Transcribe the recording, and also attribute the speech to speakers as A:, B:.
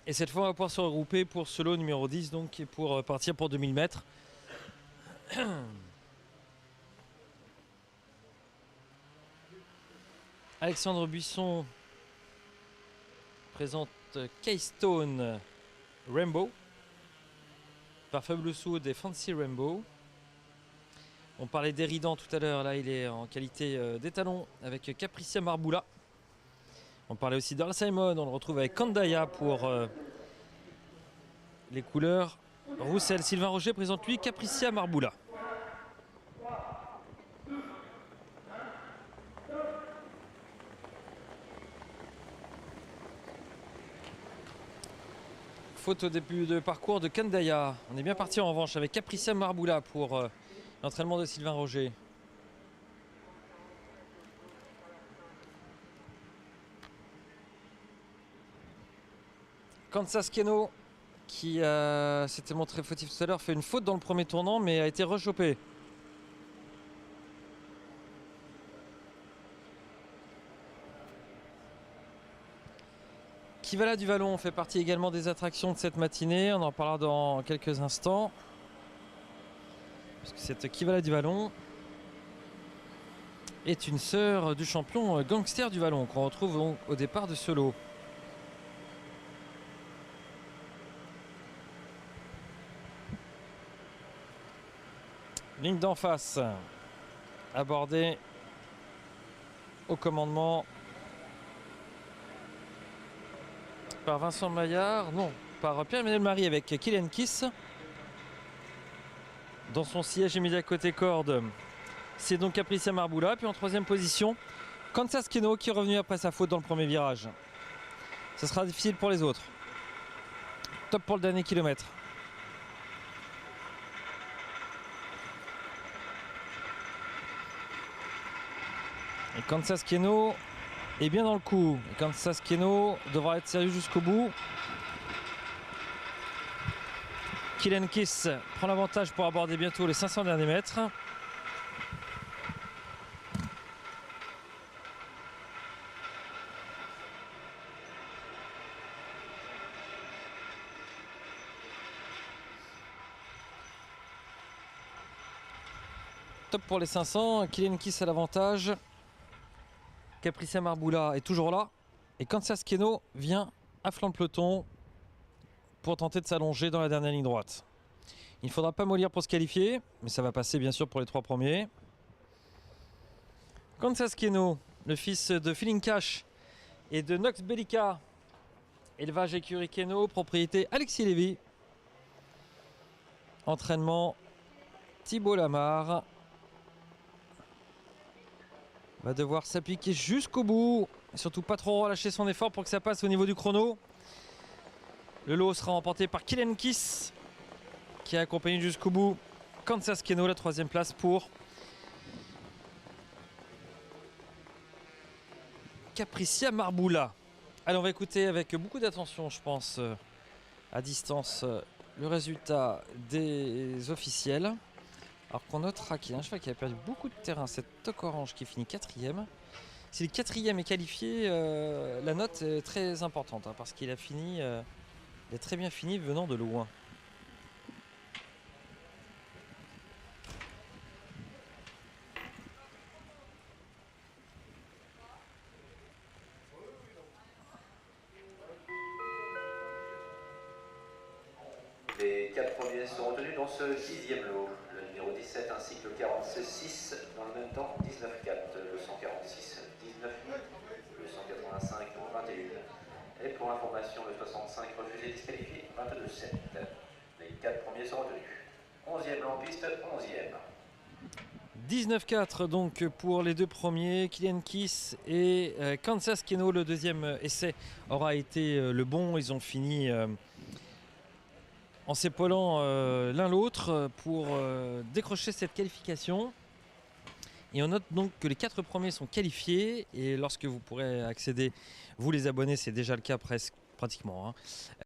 A: Et cette fois, on va pouvoir se regrouper pour ce lot numéro 10, donc, et pour partir pour 2000 mètres. Alexandre Buisson présente Keystone Rainbow par Fabulous Wood et Fancy Rainbow. On parlait d'Éridan tout à l'heure, là il est en qualité d'étalon avec Capricia Marboula. On parlait aussi d'Earl Simon, on le retrouve avec Kandaya pour les couleurs. Roussel, Sylvain Roger présente lui Capricia Marboula. Faute au début de parcours de Kandaya. On est bien parti en revanche avec Capricia Marboula pour l'entraînement de Sylvain Roger. Kansas Keno, qui s'était montré fautif tout à l'heure, fait une faute dans le premier tournant mais a été rechopé. Kivala du Vallon fait partie également des attractions de cette matinée. On en parlera dans quelques instants. Parce que cette Kivala du Vallon est une sœur du champion Gangster du Vallon qu'on retrouve au départ de ce lot. Ligne d'en face abordée au commandement par Vincent Maillard, non, par Pierre-Emmanuel Marie avec Kylian Kiss. Dans son siège immédiat côté corde, c'est donc Capricia Marboula. Puis en troisième position, Kansas Keno qui est revenu après sa faute dans le premier virage. Ce sera difficile pour les autres. Top pour le dernier kilomètre. Et Kansas Keno est bien dans le coup. Et Kansas Keno devra être sérieux jusqu'au bout. Kylian Kiss prend l'avantage pour aborder bientôt les 500 derniers mètres. Top pour les 500. Kylian Kiss a l'avantage. Capricia Marboula est toujours là. Et Kansas Keno vient à flanc de peloton pour tenter de s'allonger dans la dernière ligne droite. Il ne faudra pas mollir pour se qualifier, mais ça va passer bien sûr pour les trois premiers. Kansas Keno, le fils de Feeling Cash et de Nox Bellica. Élevage écurie Keno, propriété Alexis Lévy. Entraînement Thibault Lamar. Va devoir s'appliquer jusqu'au bout. Et surtout pas trop relâcher son effort pour que ça passe au niveau du chrono. Le lot sera remporté par Kylian Kiss, qui a accompagné jusqu'au bout Kansas Keno, la troisième place pour Capricia Marboula. Allez, on va écouter avec beaucoup d'attention, je pense, à distance, le résultat des officiels. Alors qu'on notera qu'il y a un cheval qui a perdu beaucoup de terrain, cette Toc Orange qui finit 4ème. Si le 4ème est qualifié, la note est très importante, parce qu'il a fini, il a très bien fini venant de loin.
B: Les 4 premiers sont retenus dans ce 10e lot. Le numéro 17 ainsi que le 46 dans le même temps, 19-4, le 146, 19-8, le 185, 21. Et pour information, le 65 refusé disqualifié, 22-7. Les 4 premiers sont retenus. 11e lot en piste, 11e.
A: 19-4 donc pour les deux premiers, Kylian Kiss et Kansas Keno. Le deuxième essai aura été le bon. Ils ont fini en s'épaulant l'un l'autre pour décrocher cette qualification. Et on note donc que les 4 premiers sont qualifiés. Et lorsque vous pourrez accéder, vous les abonnés, c'est déjà le cas pratiquement, hein.